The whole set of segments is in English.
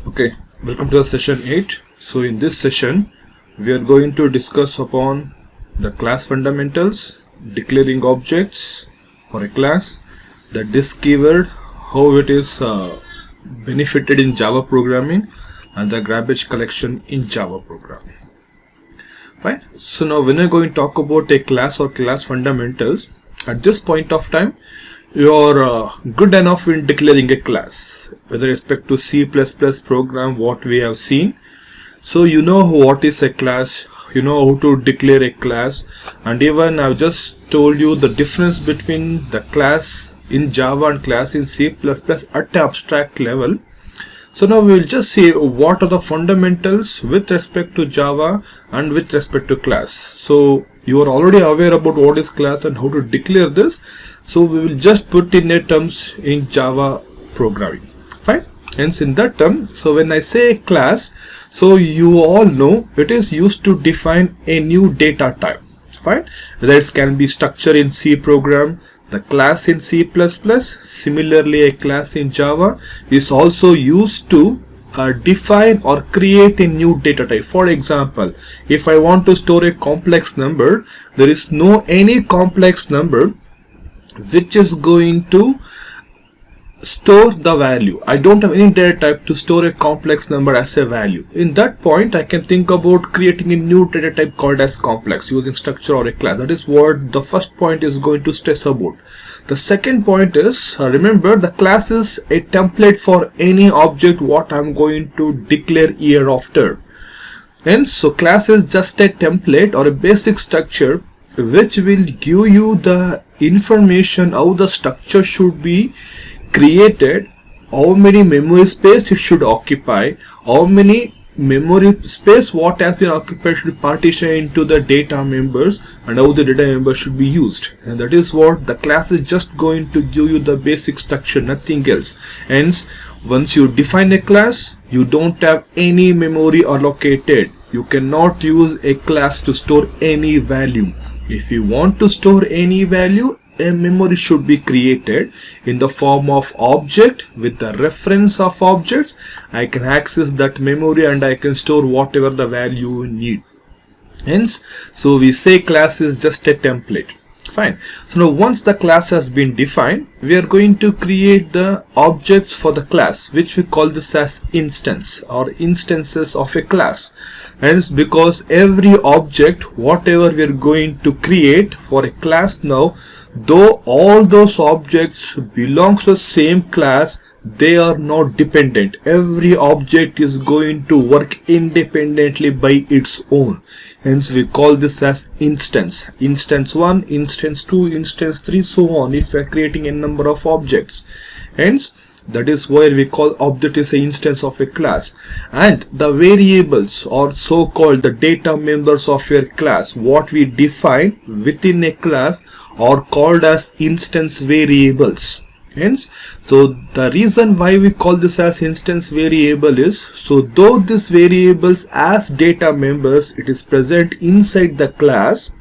Okay, welcome to the session 8. So in this session, we are going to discuss upon the class fundamentals, declaring objects for a class, the disk keyword, how it is benefited in Java programming, and the garbage collection in Java programming. Fine. So now when we're going to talk about a class or class fundamentals, at this point of time, you are good enough in declaring a class with respect to C++ program what we have seen. So you know what is a class, you know how to declare a class, and even I've just told you the difference between the class in Java and class in C++ at the abstract level. So now we will just see what are the fundamentals with respect to Java and with respect to class. So you are already aware about what is class and how to declare this. So we will just put in a terms in Java programming. Fine. Hence in that term, so when I say class, so you all know it is used to define a new data type. Fine. That can be structure in C program, the class in C++, similarly a class in Java is also used to define or create a new data type. For example, if I want to store a complex number, there is no any complex number which is going to store the value. I don't have any data type to store a complex number as a value. In that point, I can think about creating a new data type called as complex using structure or a class. That is what the first point is going to stress about. The second point is, remember the class is a template for any object what I'm going to declare hereafter. And so class is just a template or a basic structure which will give you the information how the structure should be created, how many memory space it should occupy, how many memory space what has been occupied should partition into the data members, and how the data members should be used. And that is what the class is just going to give you, the basic structure, nothing else. Hence, once you define a class, you don't have any memory allocated. You cannot use a class to store any value. If you want to store any value, a memory should be created in the form of object with the reference of objects. I can access that memory and I can store whatever the value you need. Hence, so we say class is just a template. Fine. So now once the class has been defined, we are going to create the objects for the class, which we call this as instance or instances of a class. Hence, because every object whatever we are going to create for a class now, though all those objects belongs to the same class, they are not dependent. Every object is going to work independently by its own. Hence we call this as instance. Instance 1, instance 2, instance 3, so on, if we are creating a number of objects. Hence that is why we call object is an instance of a class. And the variables or so called the data members of your class what we define within a class are called as instance variables. Hence, so the reason why we call this as instance variable is, so though these variables as data members it is present inside the class,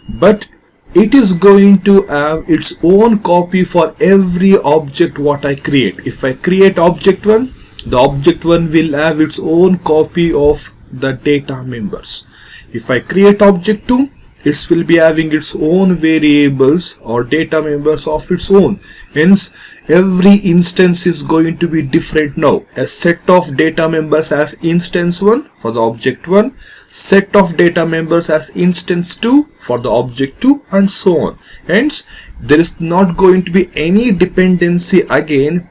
but it is going to have its own copy for every object what I create. If I create object 1, the object 1 will have its own copy of the data members. If I create object 2, it will be having its own variables or data members of its own. Hence, every instance is going to be different now. A set of data members as instance 1 for the object 1, set of data members as instance 2 for the object 2, and so on. Hence, there is not going to be any dependency again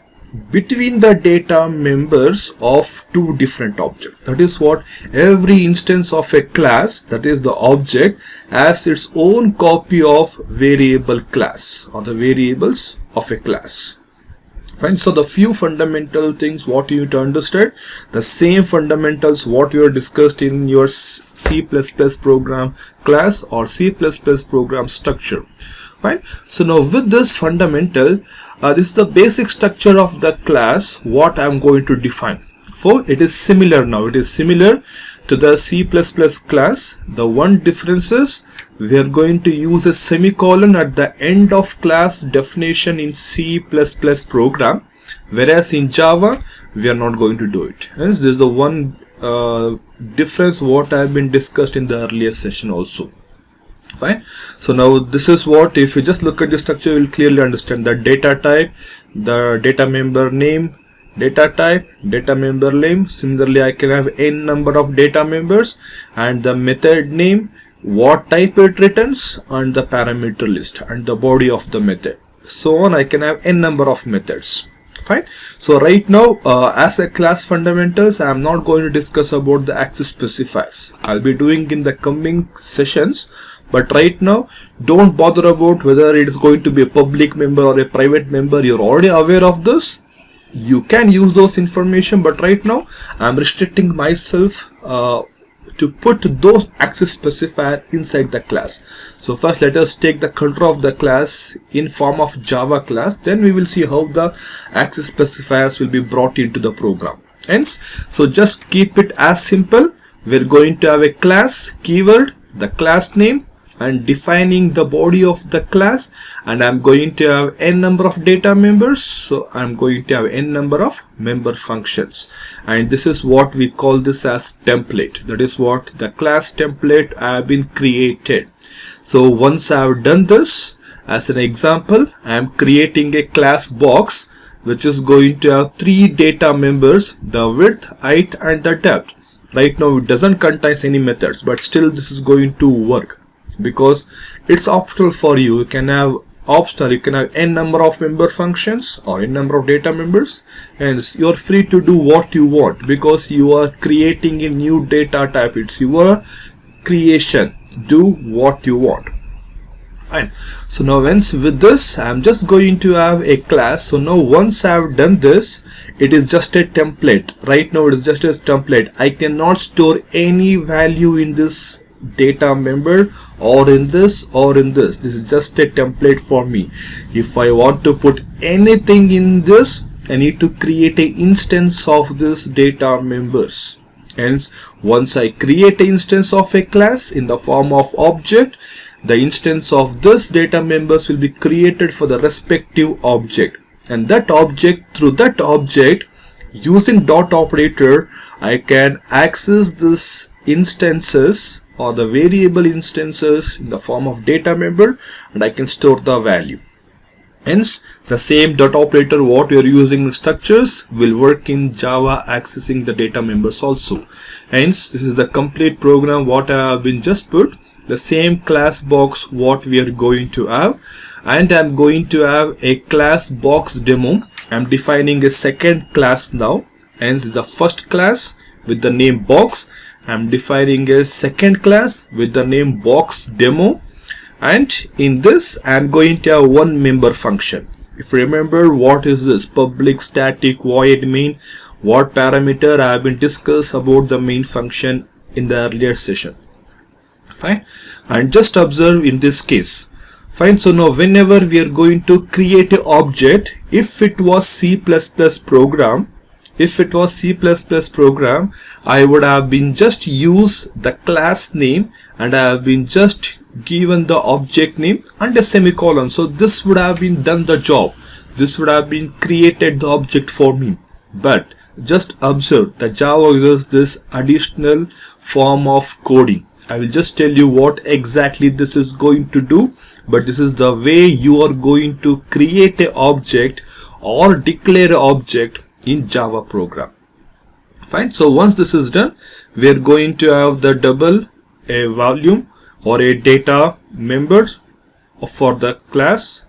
between the data members of two different objects. That is what every instance of a class, that is the object, has its own copy of variable class or the variables of a class. Fine. So the few fundamental things what you need to understand, the same fundamentals what you have discussed in your C++ program class or C++ program structure. Fine. So now with this fundamental, this is the basic structure of the class what I am going to define. For it is similar now. It is similar to the C++ class. The one difference is we are going to use a semicolon at the end of class definition in C++ program, whereas in Java we are not going to do it. Hence this is the one difference what I have been discussed in the earlier session also. Fine. So now this is what, if you just look at the structure, you will clearly understand the data type, the data member name, data type, data member name. Similarly, I can have n number of data members, and the method name, what type it returns, and the parameter list and the body of the method. So on, I can have n number of methods. Fine. So right now, as a class fundamentals, I am not going to discuss about the access specifiers. I'll be doing in the coming sessions. But right now, don't bother about whether it is going to be a public member or a private member. You're already aware of this. You can use those information, but right now I'm restricting myself to put those access specifier inside the class. So first let us take the control of the class in form of Java class. Then we will see how the access specifiers will be brought into the program. Hence, so just keep it as simple. We're going to have a class keyword, the class name, and defining the body of the class, and I'm going to have n number of data members, so I'm going to have n number of member functions, and this is what we call this as template. That is what the class template I have been created. So once I have done this, as an example, I am creating a class box which is going to have 3 data members, the width, height, and the depth. Right now it doesn't contain any methods, but still this is going to work, because it's optional for you. You can have optional, you can have n number of member functions or n number of data members, and you're free to do what you want, because you are creating a new data type. It's your creation. Do what you want. Fine. So now once with this, I'm just going to have a class. So now once I've done this, it is just a template. Right now it is just a template. I cannot store any value in this data member or in this or in this. This is just a template for me. If I want to put anything in this, I need to create an instance of this data members. Hence, once I create an instance of a class in the form of object, the instance of this data members will be created for the respective object, and that object, through that object, using dot operator, I can access this instances or the variable instances in the form of data member, and I can store the value. Hence, the same dot operator what we are using in structures will work in Java accessing the data members also. Hence, this is the complete program what I have been just put. The same class box what we are going to have, and I'm going to have a class box demo. I'm defining a second class now. Hence, the first class with the name box. I'm defining a second class with the name box demo, and in this I'm going to have one member function. If you remember, what is this? Public static void main. What parameter I have been discussed about the main function in the earlier session. Fine. And just observe in this case. Fine. So now whenever we are going to create an object, if it was C++ program, I would have been just use the class name, and I have been just given the object name and a semicolon. So this would have been done the job. This would have been created the object for me. But just observe, the Java uses this additional form of coding. I will just tell you what exactly this is going to do, but this is the way you are going to create an object or declare an object in Java program. Fine. So once this is done, we are going to have the double a volume or a data member for the class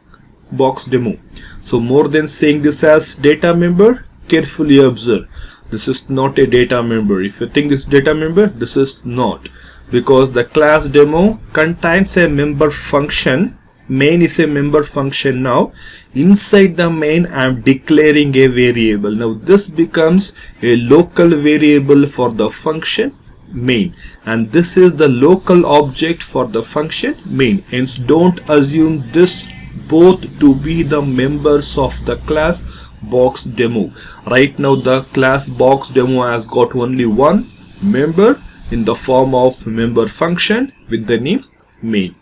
box demo. So more than saying this as data member, carefully observe. This is not a data member. If you think this is data member, this is not, because the class demo contains a member function. Main is a member function. Now inside the main I am declaring a variable. Now this becomes a local variable for the function main, and this is the local object for the function main. Hence, don't assume this both to be the members of the class box demo. Right now the class box demo has got only one member in the form of member function with the name main.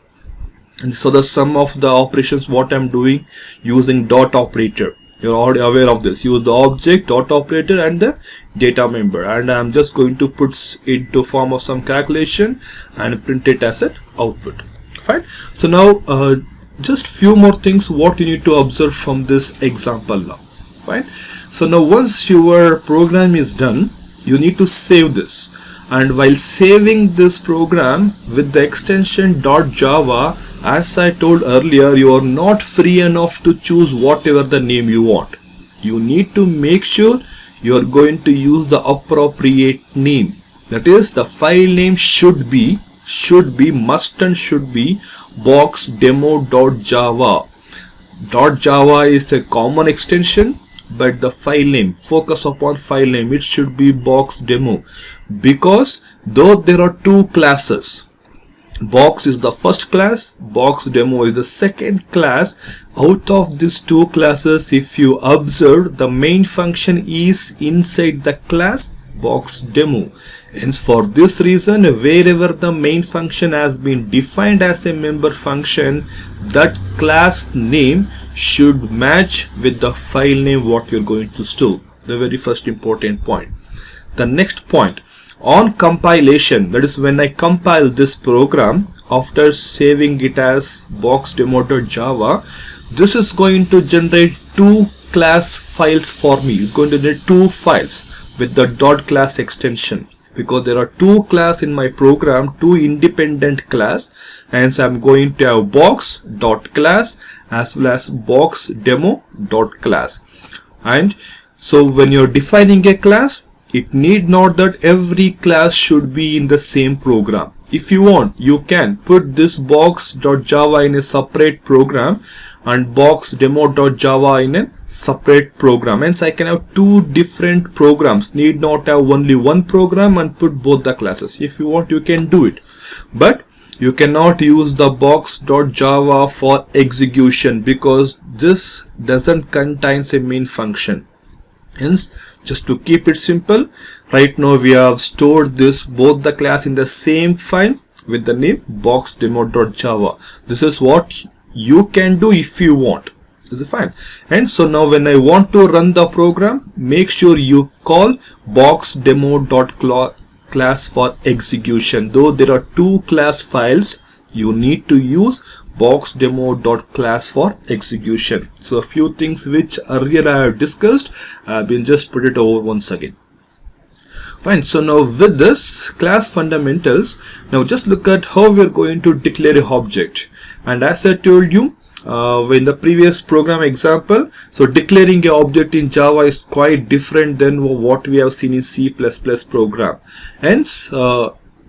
And so the sum of the operations what I'm doing using dot operator. You're already aware of this. Use the object, dot operator, and the data member. And I'm just going to put into form of some calculation and print it as an output. Fine. So now just few more things what you need to observe from this example now. Fine. So now once your program is done, you need to save this. And while saving this program with the extension .java, as I told earlier, you are not free enough to choose whatever the name you want. You need to make sure you are going to use the appropriate name. That is, the file name should be box demo.java. .java is a common extension, but the file name, focus upon file name, it should be box demo, because though there are two classes, box is the first class, box demo is the second class. Out of these two classes, if you observe, the main function is inside the class box demo. Hence, for this reason, wherever the main function has been defined as a member function, that class name should match with the file name what you're going to store. The very first important point. The next point, on compilation, that is when I compile this program after saving it as box demo.java, this is going to generate two class files for me. It's going to generate two files with the dot class extension, because there are two class in my program, two independent class, and so I'm going to have box dot class as well as box demo dot class. And so when you're defining a class, it need not that every class should be in the same program. If you want, you can put this box.java in a separate program and box demo.java in a separate program. Hence, I can have two different programs. Need not have only one program and put both the classes. If you want, you can do it. But you cannot use the box.java for execution, because this doesn't contain a main function. Hence, just to keep it simple, right now we have stored both the class in the same file with the name box demo.java. This is what you can do if you want. Is it fine? And so now when I want to run the program, make sure you call box demo.class for execution. Though there are two class files, you need to use box demo.class for execution. So a few things which earlier I have discussed, I will just put it over once again. Fine. So now with this class fundamentals, now just look at how we are going to declare an object. And as I told you in the previous program example, so declaring an object in Java is quite different than what we have seen in C++ program. Hence,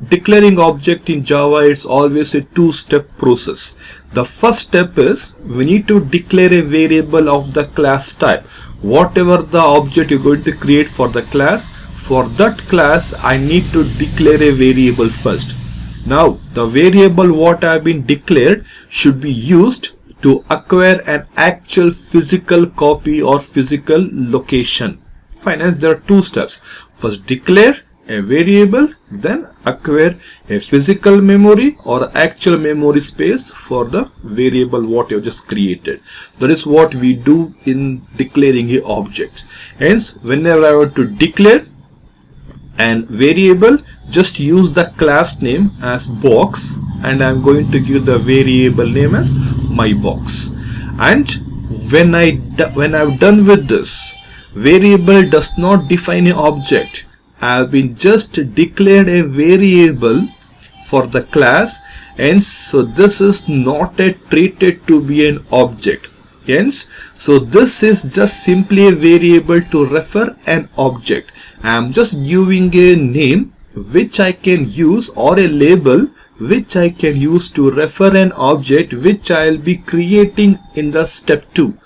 declaring object in Java is always a two-step process. The first step is we need to declare a variable of the class type. Whatever the object you're going to create for the class, for that class I need to declare a variable first. Now the variable what I have been declared should be used to acquire an actual physical copy or physical location. Fine, as there are two steps. First declare a variable, then acquire a physical memory or actual memory space for the variable what you have just created. That is what we do in declaring a object. Hence, whenever I want to declare an variable, just use the class name as box, and I'm going to give the variable name as my box. And when I've done with this, variable does not define an object. I have been just declared a variable for the class, and so this is not treated to be an object. Hence, so this is just simply a variable to refer an object. I am just giving a name which I can use, or a label which I can use to refer an object which I will be creating in the step 2.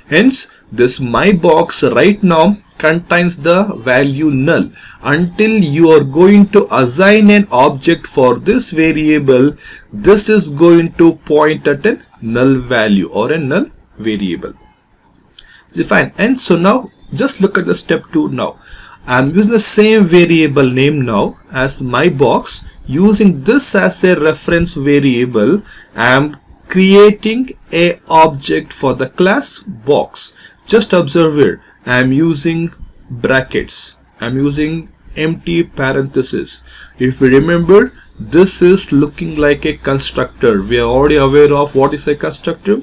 Hence, this my box right now contains the value null. Until you are going to assign an object for this variable, this is going to point at a null value or a null variable. Fine. And so now just look at the step 2 now. I am using the same variable name now as my box. Using this as a reference variable, I am creating a object for the class box. Just observe here, I am using brackets, I am using empty parenthesis. If you remember, this is looking like a constructor. We are already aware of what is a constructor.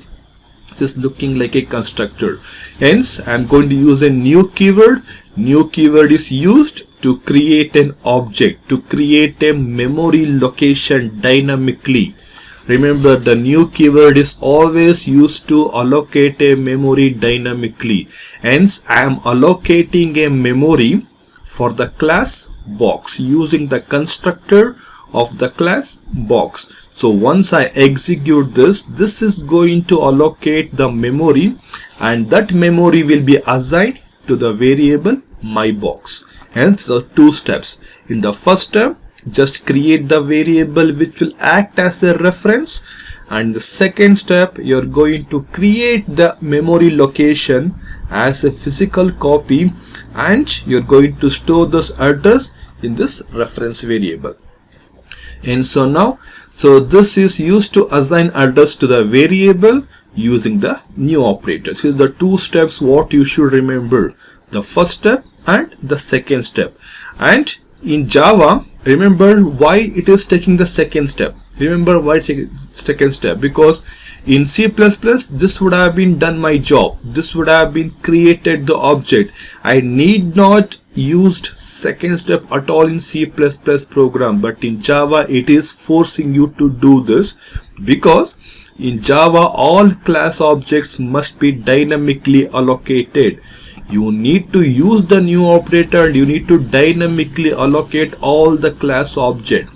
This is looking like a constructor. Hence, I am going to use a new keyword. New keyword is used to create an object, to create a memory location dynamically. Remember, the new keyword is always used to allocate a memory dynamically. Hence, I am allocating a memory for the class box using the constructor of the class box. So once I execute this, this is going to allocate the memory, and that memory will be assigned to the variable myBox. Hence the two steps. In the first step, just create the variable which will act as a reference, and the second step, you are going to create the memory location as a physical copy, and you are going to store this address in this reference variable. And so now, so this is used to assign address to the variable using the new operator. So the two steps what you should remember, the first step and the second step. And in Java, remember why it is taking the second step. Remember why it's taking second step, because in C++ this would have been done my job. This would have been created the object. I need not used second step at all in C++ program, but in Java it is forcing you to do this, because in Java all class objects must be dynamically allocated. You need to use the new operator and you need to dynamically allocate all the class object.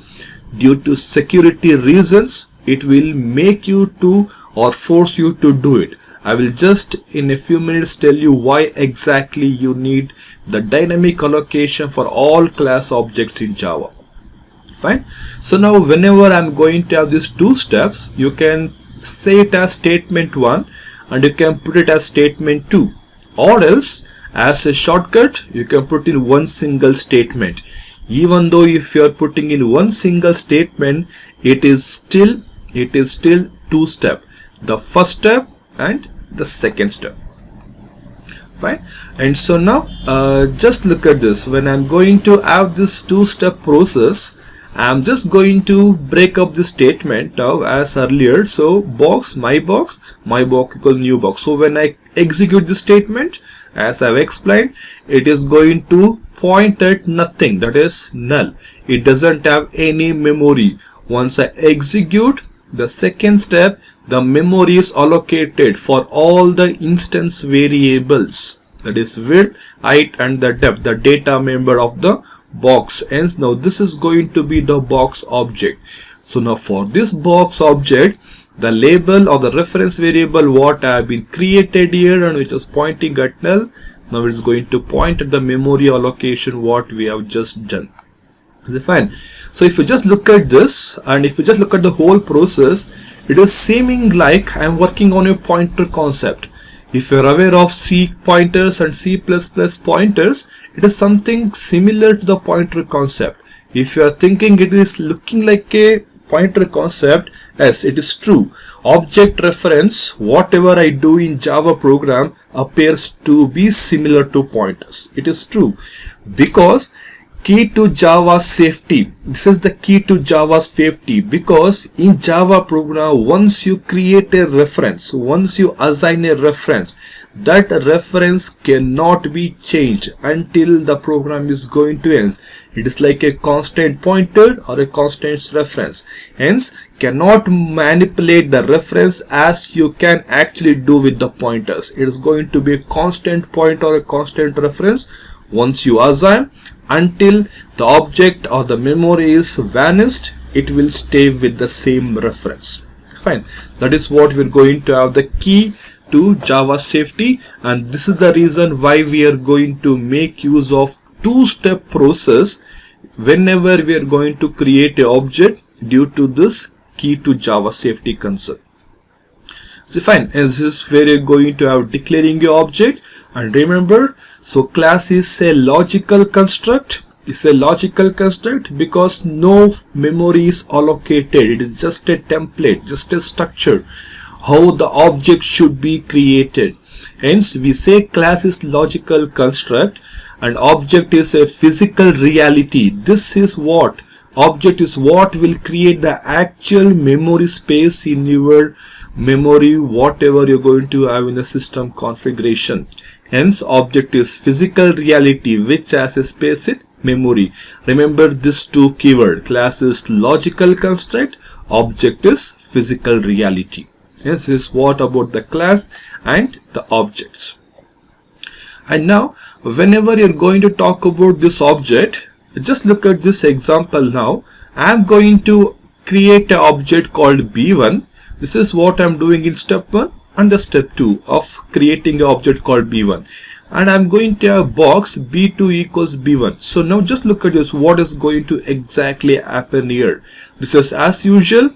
Due to security reasons, it will make you to or force you to do it. I will just in a few minutes tell you why exactly you need the dynamic allocation for all class objects in Java. Fine. So now whenever I'm going to have these two steps, you can say it as statement 1 and you can put it as statement 2, or else as a shortcut you can put in one single statement. Even though if you are putting in one single statement, it is still two step, the first step and the second step. Fine. And so now just look at this. When I'm going to have this two-step process, I'm just going to break up the statement now as earlier. So box, my box equal new box. So when I execute this statement, as I've explained, it is going to point at nothing, that is null. It doesn't have any memory. Once I execute the second step, the memory is allocated for all the instance variables, that is width, height and the depth, the data member of the box. Hence now this is going to be the box object. So now for this box object, the label or the reference variable what I have been created here and which is pointing at null, now it's going to point at the memory allocation what we have just done. Fine. So if you just look at this and if you just look at the whole process, it is seeming like I am working on a pointer concept. If you are aware of C pointers and C++ pointers, it is something similar to the pointer concept. If you are thinking it is looking like a pointer concept, yes, it is true. Object reference, whatever I do in Java program appears to be similar to pointers. It is true, because key to Java safety. This is the key to Java safety, because in Java program, once you create a reference, once you assign a reference, that reference cannot be changed until the program is going to end. It is like a constant pointer or a constant reference. Hence, cannot manipulate the reference as you can actually do with the pointers. It is going to be a constant point or a constant reference once you assign. Until the object or the memory is vanished, it will stay with the same reference. Fine. That is what we're going to have the key to Java safety, and this is the reason why we are going to make use of two-step process whenever we are going to create an object due to this key to Java safety concept. So fine, as this is where you're going to have declaring your object, and remember, so class is a logical construct. It's a logical construct because no memory is allocated. It is just a template, just a structure. how the object should be created. Hence we say class is logical construct and object is a physical reality. This is what object is, what will create the actual memory space in your memory, whatever you're going to have in the system configuration. Hence object is physical reality which has a space in memory. Remember these two keywords. Class is logical construct, object is physical reality. Yes, this is what about the class and the objects. And now whenever you're going to talk about this object, just look at this example. Now I'm going to create an object called B1. This is what I'm doing in step 1 and the step 2 of creating an object called B1. And I'm going to have box B2 equals B1. So now just look at this, what is going to exactly happen here. This is as usual,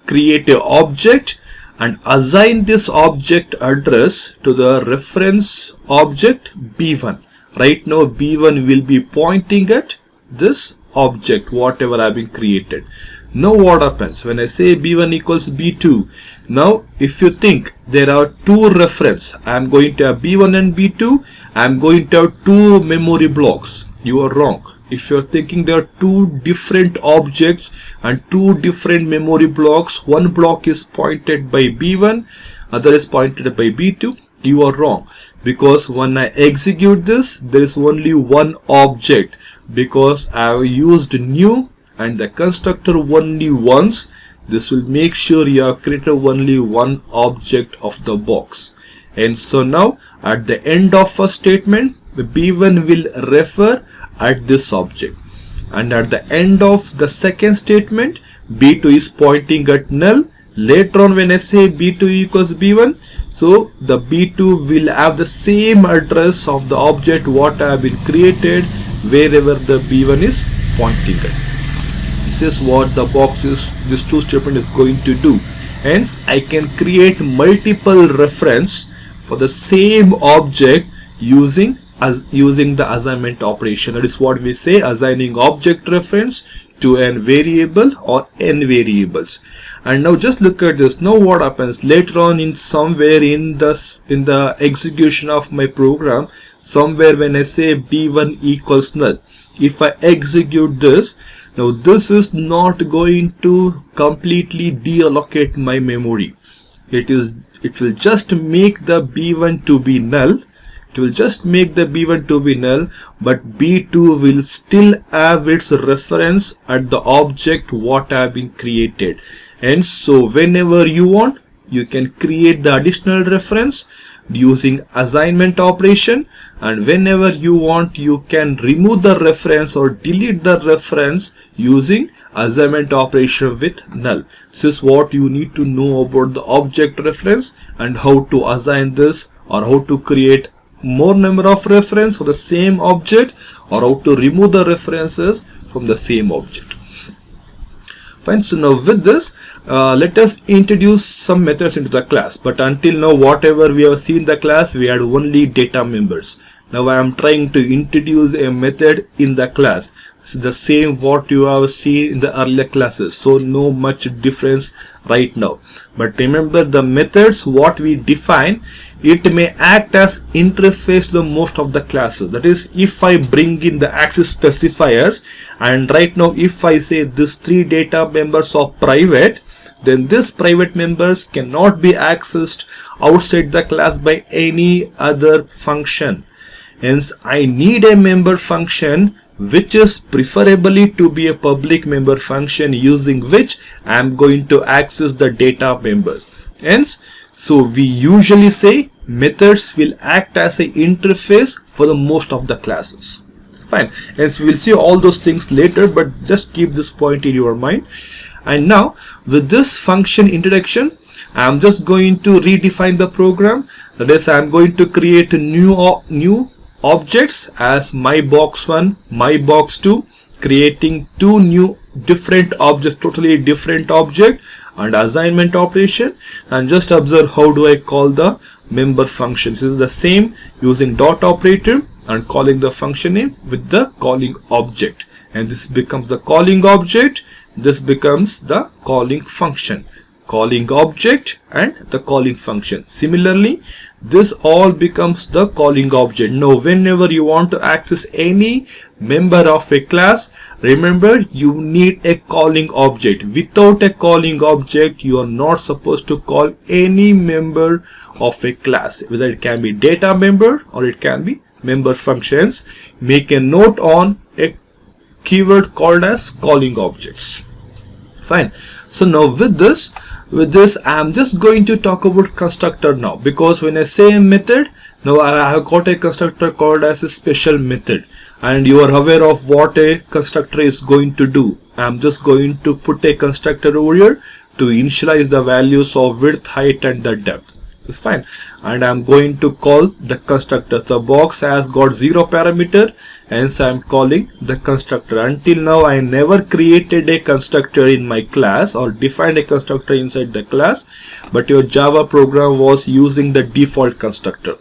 create an object and assign this object address to the reference object B1. Right now B1 will be pointing at this object whatever I've been created. Now what happens when I say B1 equals B2? Now if you think there are two reference, I am going to have B1 and B2, I am going to have two memory blocks. You are wrong. If you are thinking there are two different objects and two different memory blocks, one block is pointed by B1, other is pointed by B2, you are wrong. Because when I execute this, there is only one object, because I have used new and the constructor only once. This will make sure you have created only one object of the box. And so now at the end of a statement, the B1 will refer at this object, and at the end of the second statement B2 is pointing at null. Later on when I say B2 equals B1, so the B2 will have the same address of the object what I have been created wherever the B1 is pointing at. This is what the box is, this two statement is going to do. Hence I can create multiple reference for the same object using the assignment operation. That is what we say, assigning object reference to an variable or n variables. And now just look at this. Now what happens later on in somewhere in the execution of my program, somewhere when I say B1 equals null, if I execute this, now this is not going to completely deallocate my memory. It will just make the B1 to be null. It will just make the B1 to be null, but B2 will still have its reference at the object what have been created. And so whenever you want, you can create the additional reference using assignment operation, and whenever you want, you can remove the reference or delete the reference using assignment operation with null. This is what you need to know about the object reference and how to assign this, or how to create more number of reference for the same object, or how to remove the references from the same object. Fine. So now with this, let us introduce some methods into the class. But until now, whatever we have seen in the class, we had only data members. Now I am trying to introduce a method in the class. This is the same what you have seen in the earlier classes, so no much difference right now. But remember, the methods what we define, it may act as interface to the most of the classes. That is, if I bring in the access specifiers, and right now if I say these three data members are private, then these private members cannot be accessed outside the class by any other function. Hence I need a member function which is preferably to be a public member function, using which I am going to access the data members. Hence, so we usually say methods will act as an interface for the most of the classes. Fine. Hence we will see all those things later, but just keep this point in your mind. And now with this function introduction, I am just going to redefine the program. That is, I am going to create a new objects as my box 1, my box 2, creating two new different objects, totally different object, and assignment operation. And just observe how do I call the member function. This is the same, using dot operator and calling the function name with the calling object, and this becomes the calling object, this becomes the calling function. calling object and the calling function. Similarly, this all becomes the calling object. Now whenever you want to access any member of a class, remember you need a calling object. Without a calling object, you are not supposed to call any member of a class, whether it can be data member or it can be member functions. Make a note on a keyword called as calling objects. Fine. So now with this I am just going to talk about constructor now, because when I say a method, now I have got a constructor called as a special method, and you are aware of what a constructor is going to do. I am just going to put a constructor over here to initialize the values of width, height and the depth. It's fine. And I'm going to call the constructor. The box has got 0 parameter, hence I'm calling the constructor. Until now I never created a constructor in my class or defined a constructor inside the class, but your Java program was using the default constructor.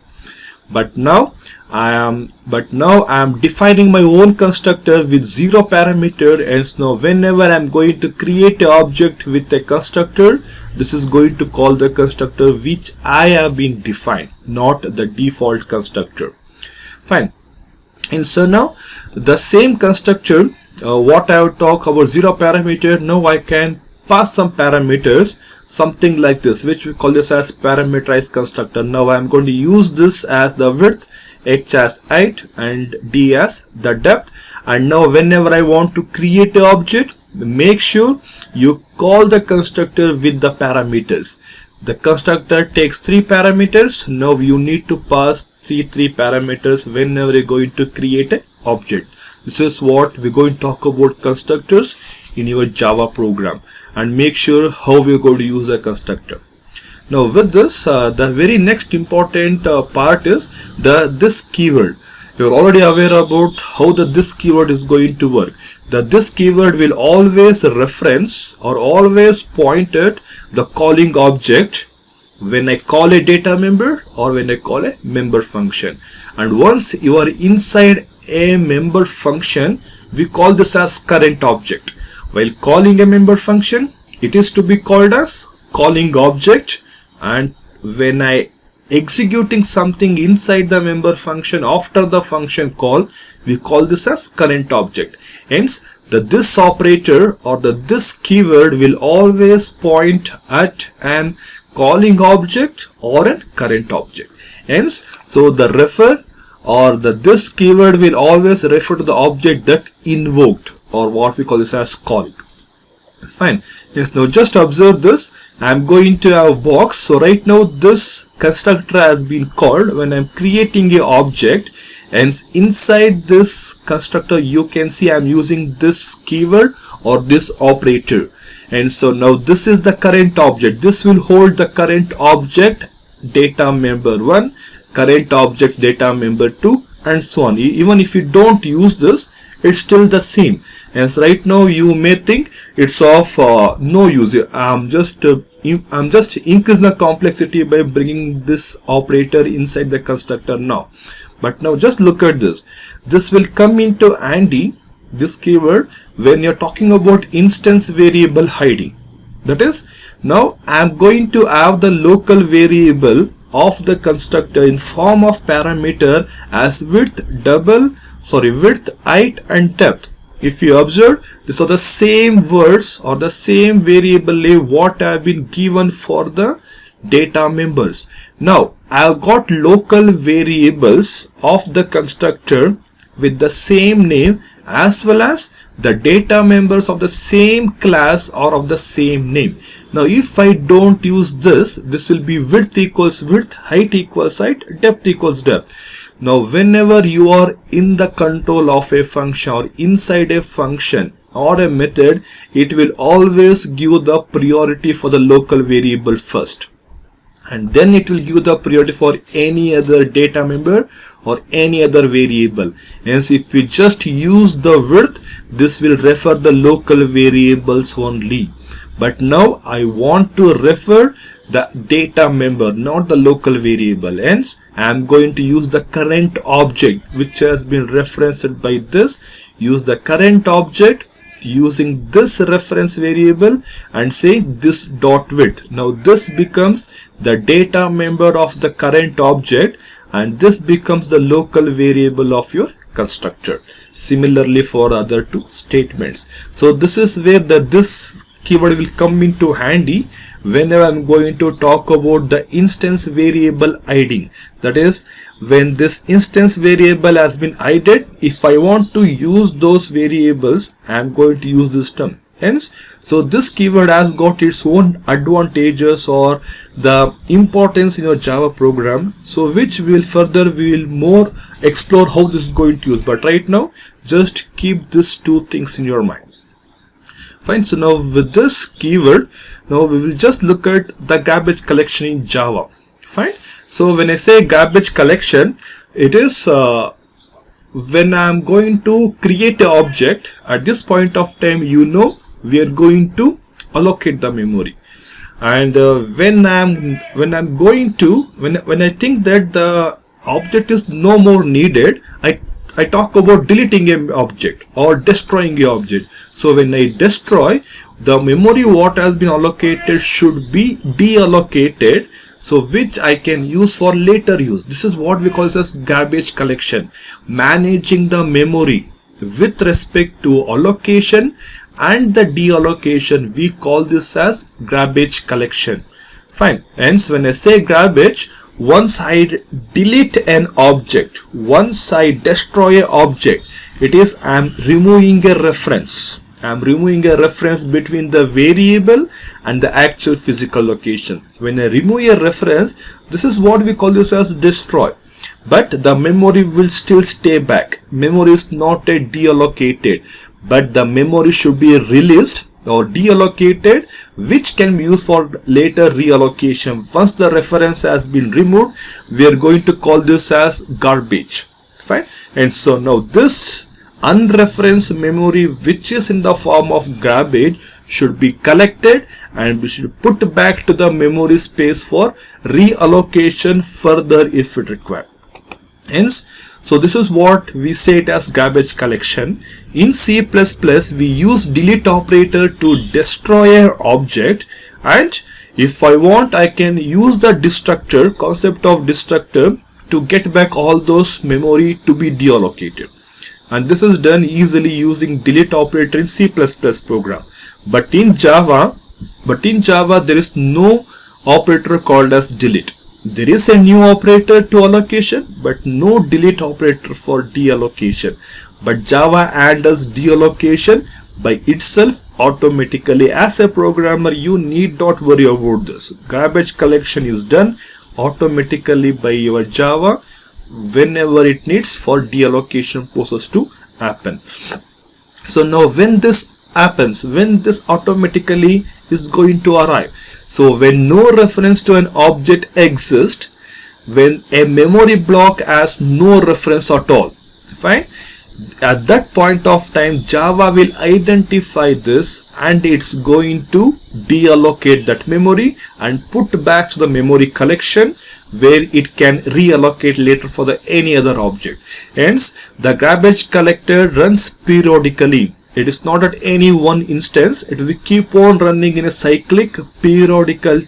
But now I am defining my own constructor with 0 parameter, and now whenever I'm going to create an object with a constructor, this is going to call the constructor which I have been defined, not the default constructor. Fine. And so now the same constructor, what I have talked about 0 parameter, now I can pass some parameters, something like this, which we call this as parameterized constructor. Now I am going to use this as the width, h as height and d as the depth. And now whenever I want to create an object, make sure you call the constructor with the parameters. The constructor takes 3 parameters. Now you need to pass 3 parameters whenever you're going to create an object. This is what we're going to talk about constructors in your Java program, and make sure how we're going to use a constructor. Now with this, the very next important part is this keyword. You're already aware about how this keyword is going to work. This keyword will always reference or always point at the calling object when I call a data member or when I call a member function. And once you are inside a member function, we call this as current object. While calling a member function, it is to be called as calling object, and when I executing something inside the member function after the function call, we call this as current object. Hence this operator or this keyword will always point at an calling object or a current object. Hence, so the refer or this keyword will always refer to the object that invoked, or what we call this as calling. Fine. Yes, now just observe this. I'm going to have box. So right now this constructor has been called when I'm creating a object, and inside this constructor you can see I'm using this keyword or this operator. And so now this is the current object. This will hold the current object data member 1, current object data member 2, and so on. Even if you don't use this, it's still the same. As right now you may think it's of no use. I'm just increasing the complexity by bringing this operator inside the constructor now. But now just look at this. This will come into handy, this keyword, when you're talking about instance variable hiding. That is, now I'm going to have the local variable of the constructor in form of parameter as width, height and depth. If you observe, these are the same words or the same variable name what have been given for the data members. Now I have got local variables of the constructor with the same name as well as the data members of the same class or of the same name. Now if I don't use this will be width equals width, height equals height, depth equals depth. Now whenever you are in the control of a function or inside a function or a method, it will always give the priority for the local variable first, and then it will give the priority for any other data member or any other variable. Hence if we just use the width, this will refer the local variables only. But now I want to refer the data member, not the local variable. Hence I am going to use the current object which has been referenced by this. Use the current object using this reference variable and say this dot width. Now this becomes the data member of the current object, and this becomes the local variable of your constructor. Similarly for other two statements. So this is where this keyword will come into handy whenever I'm going to talk about the instance variable ID. That is, when this instance variable has been ID'd, if I want to use those variables, I'm going to use this term. Hence, so this keyword has got its own advantages or the importance in your Java program, so which we will more explore how this is going to use. But right now, just keep these two things in your mind. Fine. So now with this keyword, now we will just look at the garbage collection in Java. Fine. So when I say garbage collection, it is when I'm going to create an object. At this point of time, we are going to allocate the memory, and when I think that the object is no more needed, I talk about deleting an object or destroying an object. So when I destroy, the memory what has been allocated should be deallocated, so which I can use for later use. This is what we call as garbage collection, managing the memory with respect to allocation and the deallocation. We call this as garbage collection. Fine. Hence, when I say garbage, once I delete an object, once I destroy an object, it is I'm removing a reference. I'm removing a reference between the variable and the actual physical location. When I remove a reference, this is what we call this as destroy. But the memory will still stay back. Memory is not deallocated, but the memory should be released or deallocated, which can be used for later reallocation. Once the reference has been removed, we are going to call this as garbage. Fine. And so now this unreferenced memory, which is in the form of garbage, should be collected and we should put back to the memory space for reallocation further if it required. Hence, so this is what we say it as garbage collection. In C++, we use delete operator to destroy an object, and if I want, I can use the destructor, concept of destructor, to get back all those memory to be deallocated. And this is done easily using delete operator in C++ program. But in Java, there is no operator called as delete. There is a new operator to allocation, but no delete operator for deallocation. But Java handles deallocation by itself automatically. As a programmer, you need not worry about this. Garbage collection is done automatically by your Java whenever it needs for deallocation process to happen. So now when this happens, when this automatically is going to arrive, so when no reference to an object exists, when a memory block has no reference at all, fine, at that point of time Java will identify this and it's going to deallocate that memory and put back to the memory collection where it can reallocate later for the any other object. Hence, the garbage collector runs periodically. It is not at any one instance. It will keep on running in a cyclic periodically,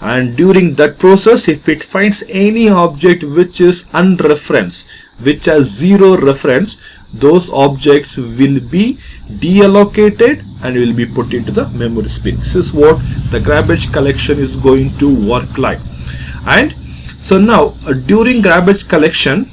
and during that process, if it finds any object which is unreferenced, which has zero reference, those objects will be deallocated and will be put into the memory space. This is what the garbage collection is going to work like. And so now during garbage collection,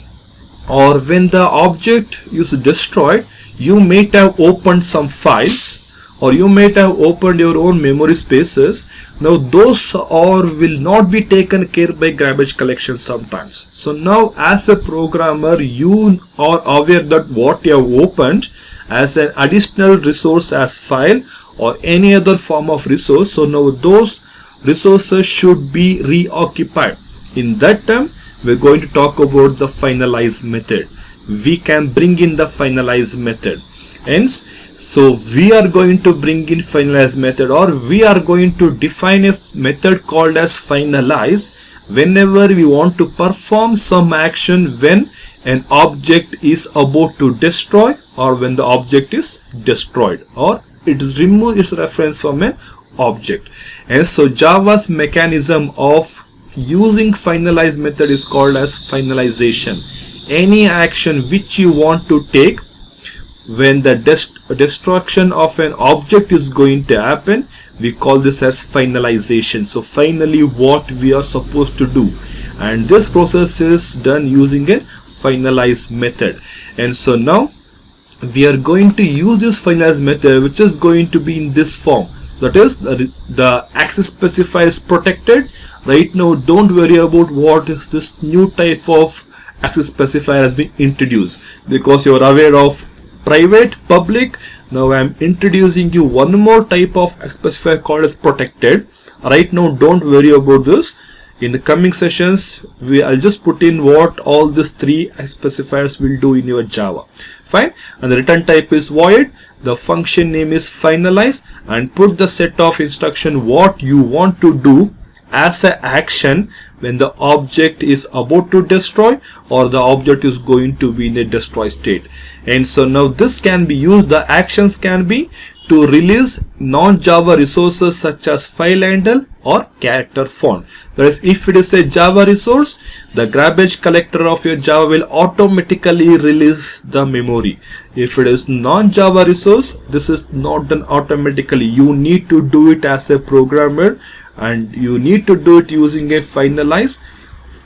or when the object is destroyed, you may have opened some files, or you may have opened your own memory spaces. Now those will not be taken care by garbage collection sometimes. So now as a programmer, you are aware that what you have opened as an additional resource as file or any other form of resource. So now those resources should be reoccupied. In that term, we're going to talk about the finalize method. We can bring in the finalize method. Hence, so we are going to bring in finalize method, or we are going to define a method called as finalize whenever we want to perform some action when an object is about to destroy or when the object is destroyed, or it is remove its reference from an object. And so Java's mechanism of using finalize method is called as finalization. Any action which you want to take when the destruction of an object is going to happen, we call this as finalization. So finally what we are supposed to do, and this process is done using a finalize method. And so now we are going to use this finalize method, which is going to be in this form. That is, the access specifier is protected. Right now, don't worry about what is this new type of access specifier has been introduced, because you are aware of private, public. Now I am introducing you one more type of access specifier called as protected. Right now, don't worry about this. In the coming sessions, I'll just put in what all these three specifiers will do in your Java. Fine. And the return type is void. The function name is finalize, and put the set of instruction what you want to do as an action when the object is about to destroy or the object is going to be in a destroy state. And so now this can be used, the actions can be to release non-Java resources such as file handle or character font. That is, if it is a Java resource, the garbage collector of your Java will automatically release the memory. If it is non-Java resource, this is not done automatically. You need to do it as a programmer, and you need to do it using a finalize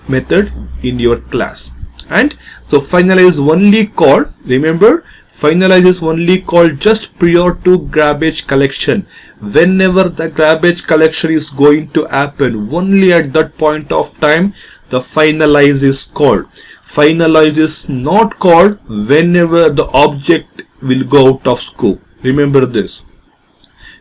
method in your class. And so finalize is only called, remember, finalize is only called just prior to garbage collection. Whenever the garbage collection is going to happen, only at that point of time the finalize is called. Finalize is not called whenever the object will go out of scope. Remember this.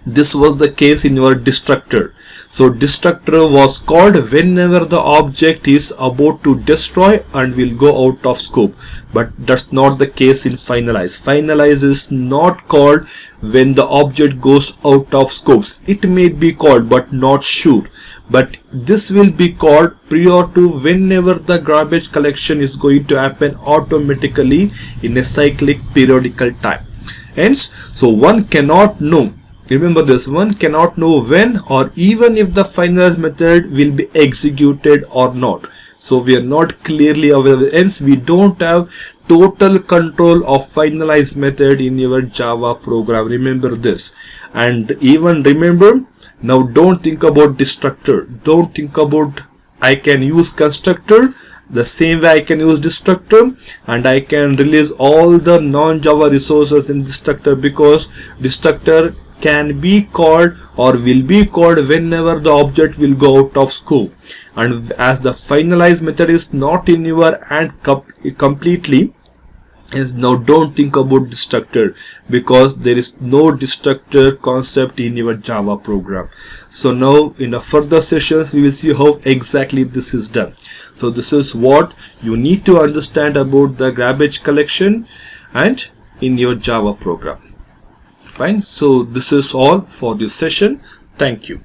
This was the case in your destructor. So destructor was called whenever the object is about to destroy and will go out of scope. But that's not the case in finalize. Finalize is not called when the object goes out of scopes. It may be called but not sure. But this will be called prior to whenever the garbage collection is going to happen automatically in a cyclic periodical time. Hence, so one cannot know. Remember this, one cannot know when or even if the finalize method will be executed or not. So we are not clearly aware, hence we don't have total control of finalize method in your Java program. Remember this. And even remember, now don't think about destructor. Don't think about I can use constructor. The same way I can use destructor, and I can release all the non-Java resources in destructor, because destructor can be called or will be called whenever the object will go out of scope. And as the finalize method is not in your hand completely, is now don't think about destructor, because there is no destructor concept in your Java program. So now in the further sessions we will see how exactly this is done. So this is what you need to understand about the garbage collection and in your Java program. Fine. So this is all for this session. Thank you.